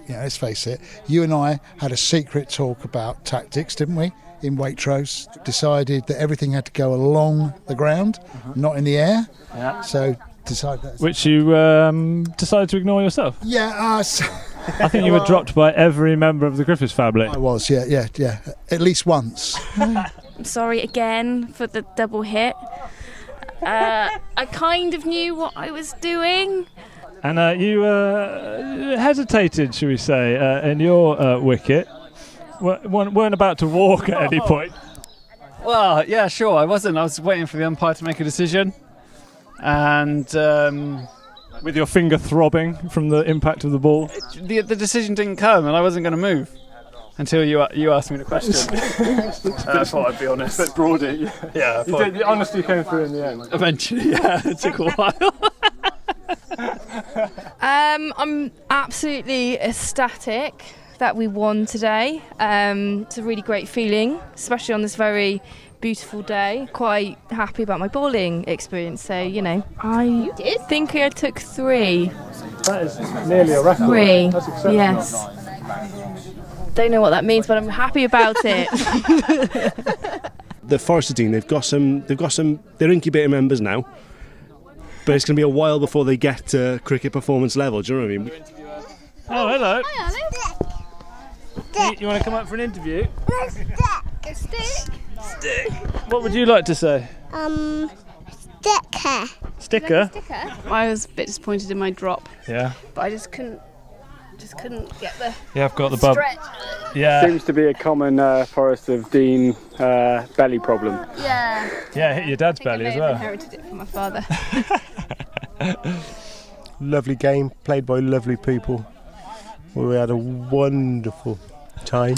Speaker 17: Yeah, let's face it, you and I had a secret talk about tactics, didn't we, in Waitrose? Decided that everything had to go along the ground, not in the air.
Speaker 8: Yeah.
Speaker 17: So decided that.
Speaker 8: Which you decided to ignore yourself?
Speaker 17: Yeah,
Speaker 8: I think you were dropped by every member of the Griffiths family.
Speaker 17: I was, yeah, at least once.
Speaker 19: I'm sorry again for the double hit. I kind of knew what I was doing.
Speaker 8: And you hesitated, shall we say, in your wicket. Weren't about to walk at any point.
Speaker 22: Well, yeah, sure, I wasn't. I was waiting for the umpire to make a decision. And
Speaker 8: with your finger throbbing from the impact of the ball?
Speaker 22: The decision didn't come, and I wasn't going to move until you asked me the question.
Speaker 8: I thought I'd be honest. But broady. Yeah. The honesty came through in the end.
Speaker 22: Eventually, yeah. It took a while.
Speaker 23: I'm absolutely ecstatic that we won today. It's a really great feeling, especially on this very beautiful day. Quite happy about my bowling experience. So, I think I took 3.
Speaker 8: That is nearly a record.
Speaker 23: 3.
Speaker 8: That's exceptional.
Speaker 23: Yes. Don't know what that means, but I'm happy about it.
Speaker 10: The Forester team, they've got some. They're incubator members now, but it's going to be a while before they get to cricket performance level. Do you know what I mean?
Speaker 8: Oh, hello. You want to come up for an interview?
Speaker 9: Stick.
Speaker 8: What would you like to say?
Speaker 9: Sticker.
Speaker 8: Sticker?
Speaker 18: I was a bit disappointed in my drop.
Speaker 8: Yeah.
Speaker 9: But I just couldn't get the
Speaker 8: Yeah, I've got the bub.
Speaker 9: stretch.
Speaker 8: Yeah.
Speaker 1: Seems to be a common Forest of Dean belly problem.
Speaker 9: Yeah.
Speaker 8: Yeah, hit your dad's belly
Speaker 9: I
Speaker 8: as
Speaker 9: may have
Speaker 8: well.
Speaker 9: inherited it from my father.
Speaker 2: Lovely game, played by lovely people. We had a wonderful time.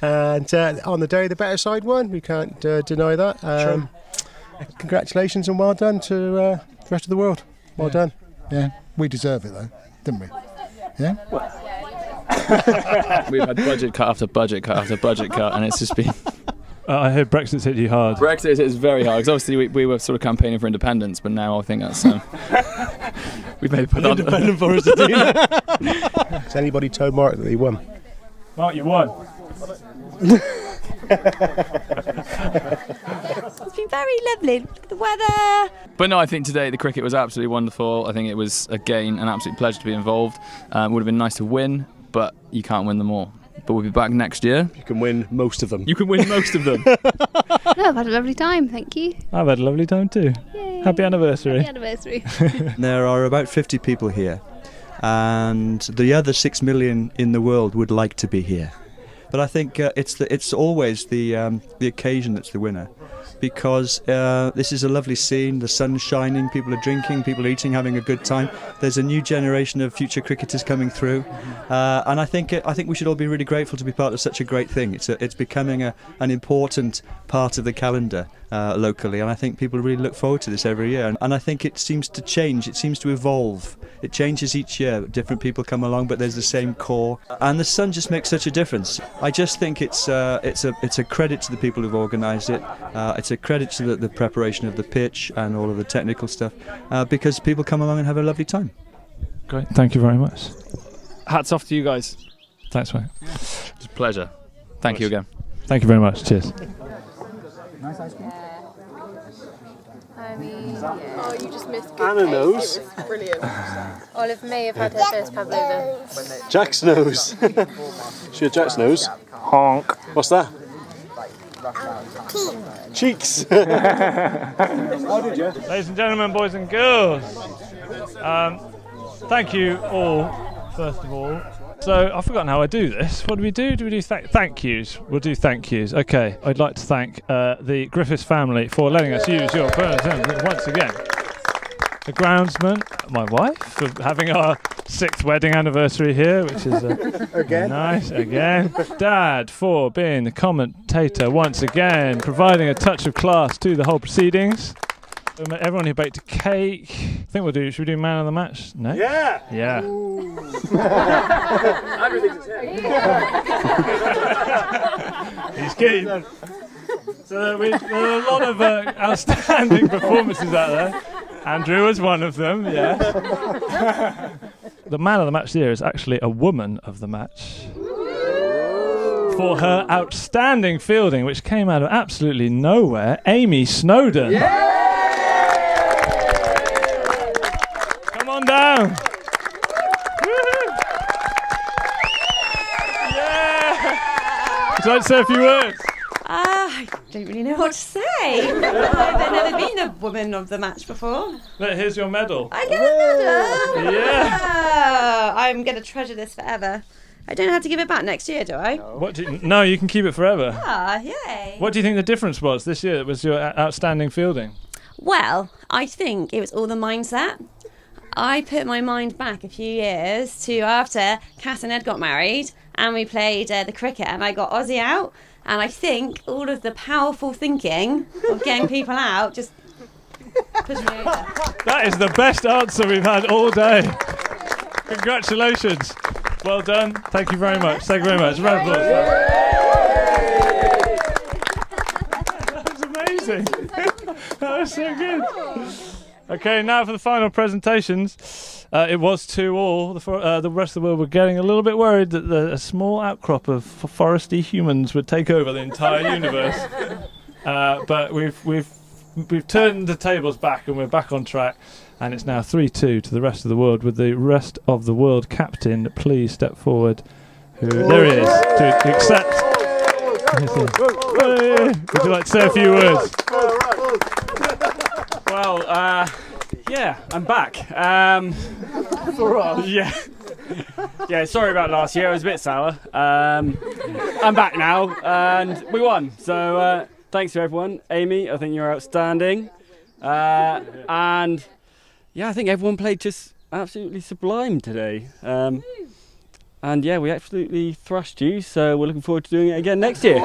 Speaker 2: And on the day, the better side won. We can't deny that. Congratulations and well done to the rest of the world. Well done.
Speaker 17: Yeah, we deserve it though, didn't we? Yeah.
Speaker 13: We've had budget cut after budget cut after budget cut, and it's just been.
Speaker 8: I heard Brexit's hit you hard.
Speaker 13: Brexit is very hard, because obviously we were sort of campaigning for independence, but now I think that's. We've maybe put on.
Speaker 2: Independent Forest team. Has anybody told Mark that he won?
Speaker 8: Mark, you won.
Speaker 21: It's been very lovely. Look at the weather.
Speaker 13: But no, I think today the cricket was absolutely wonderful. I think it was, again, an absolute pleasure to be involved. It would have been nice to win, but you can't win them all. But we'll be back next year.
Speaker 10: You can win most of them.
Speaker 13: You can win most of them.
Speaker 9: No, I've had a lovely time, thank you.
Speaker 8: I've had a lovely time too.
Speaker 9: Yay.
Speaker 8: Happy anniversary.
Speaker 9: Happy anniversary.
Speaker 20: There are about 50 people here, and the other 6 million in the world would like to be here. But I think it's always the occasion that's the winner, because this is a lovely scene. The sun's shining, people are drinking, people are eating, having a good time. There's a new generation of future cricketers coming through, and I think we should all be really grateful to be part of such a great thing. It's becoming an important part of the calendar locally, and I think people really look forward to this every year. And I think it seems to change. It seems to evolve. It changes each year. Different people come along, but there's the same core. And the sun just makes such a difference. I just think it's a credit to the people who've organised it. It's a credit to the preparation of the pitch and all of the technical stuff, because people come along and have a lovely time.
Speaker 8: Great. Thank you very much.
Speaker 22: Hats off to you guys.
Speaker 8: Thanks, mate.
Speaker 13: It's a pleasure. Thank you again.
Speaker 8: Thank you very much. Cheers.
Speaker 9: Nice ice cream. I mean, oh, you just missed good
Speaker 2: Anna knows.
Speaker 9: It was brilliant. Olive may have had her first pavlova.
Speaker 2: Jack's nose. Sure, Jack's nose.
Speaker 12: Honk.
Speaker 2: What's that? Cheeks. How did you?
Speaker 8: Ladies and gentlemen, boys and girls, thank you all, first of all. So, I've forgotten how I do this. What do we do? Do we do thank yous? We'll do thank yous. Okay, I'd like to thank the Griffiths family for letting us use your furniture once again. The groundsman, my wife, for having our 6th wedding anniversary here, which is
Speaker 2: Again?
Speaker 8: nice. Again. Dad, for being the commentator once again, providing a touch of class to the whole proceedings. Everyone who baked a cake. I think should we do man of the match? No?
Speaker 2: Yeah!
Speaker 8: Yeah. He's keen. So there are a lot of outstanding performances out there. Andrew was one of them, yes. The man of the match here is actually a woman of the match. For her outstanding fielding, which came out of absolutely nowhere, Amy Snowden. Yeah! Come on down. Yeah! Would you like to say a few words?
Speaker 21: I don't really know what to say. I've never been a woman of the match before.
Speaker 8: Look, here's your medal.
Speaker 21: I get a medal?
Speaker 8: Yeah.
Speaker 21: Oh, I'm going to treasure this forever. I don't have to give it back next year, do I?
Speaker 8: No, you can keep it forever.
Speaker 21: Ah, yay.
Speaker 8: What do you think the difference was this year? It was your outstanding fielding.
Speaker 21: Well, I think it was all the mindset. I put my mind back a few years to after Cass and Ed got married and we played the cricket and I got Aussie out. And I think all of the powerful thinking of getting people out just pushed me over.
Speaker 8: That is the best answer we've had all day. Congratulations. Well done. Thank you very much. Thank you very much. Round of applause. amazing. That was so good. Okay, now for the final presentations. It was 2-2. The rest of the world were getting a little bit worried that a small outcrop of foresty humans would take over the entire universe. But we've turned the tables back and we're back on track. And it's now 3-2 to the rest of the world. With the rest of the world captain, please step forward. There he is to accept. Would you like to say a few words?
Speaker 1: Well, yeah, I'm back. Yeah, sorry about last year. I was a bit sour. I'm back now, and we won. So thanks to everyone. Amy, I think you're outstanding. And yeah, I think everyone played just absolutely sublime today. And yeah, we absolutely thrashed you. So we're looking forward to doing it again next year.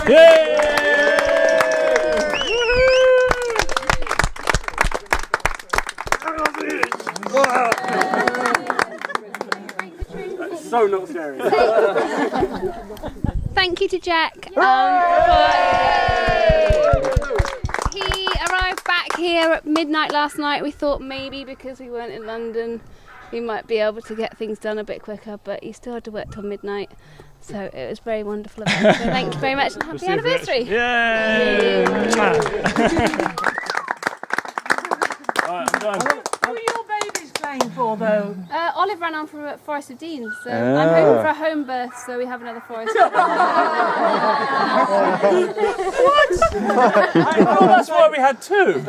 Speaker 1: Yay! That's so not scary.
Speaker 9: Thank you to Jack. He arrived back here at midnight last night. We thought maybe because we weren't in London, we might be able to get things done a bit quicker, but he still had to work till midnight. So it was very wonderful of him. So thank you very much and happy anniversary.
Speaker 8: Yay! Right, I'm done.
Speaker 3: Who are your babies playing for, though?
Speaker 9: Olive ran on for Forest of Dean, so I'm hoping for a home birth, so we have another Forest.
Speaker 3: What?
Speaker 8: Oh, that's why we had two.